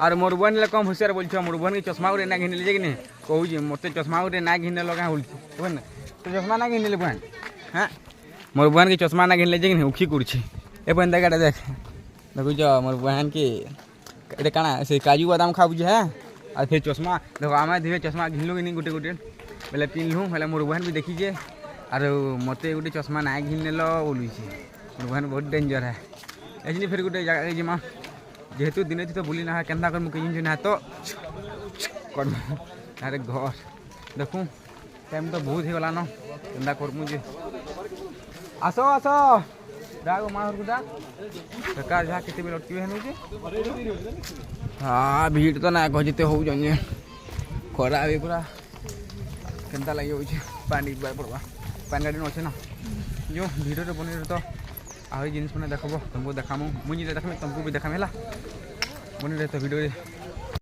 और मोर बहन ले कम होशियार बोल मोर बहन के चश्मा गुटे ना घिन ले कि कहूँ मत चश्मा गुटे ना घिन लगा बोल तो चश्मा ना घिन ले बहन हाँ मोर बहन के चश्मा ना घिन ले कि उखी कुर्छी ए बहन देख देख देखुच मोर बहन के ये काना से काजू बादाम खा बुझे है और फिर चश्मा देखो आम धीरे चश्मा घिनलु कि नहीं गोटे गोटे बोले पिन्हलु बोले मोर बहन भी देखीचे और मत गोटे चश्मा ना घिन लो बोलुचे मोर बहन बहुत डेंजर है ऐसे फिर गोटे जगह जिमा जेहेतु दिन तो बुली ना केन्दा कर मुझे ना तो अरे घर देखूँ टाइम तो बहुत ही गला न केन्दा कर मुझे आस आस डाक माँ घर सरकार जहाँ के अटकी हाँ भीड़ तो ना कहते हो खरा भी पूरा केन्ता लगे पानी पड़वा पानी गाड़ी अच्छे ना जो भिडियो बन तो आई जिन मैंने देखब तुमको देखामु मुझे देखमी तुमको भी देखामी है बन रहे तो भिडियो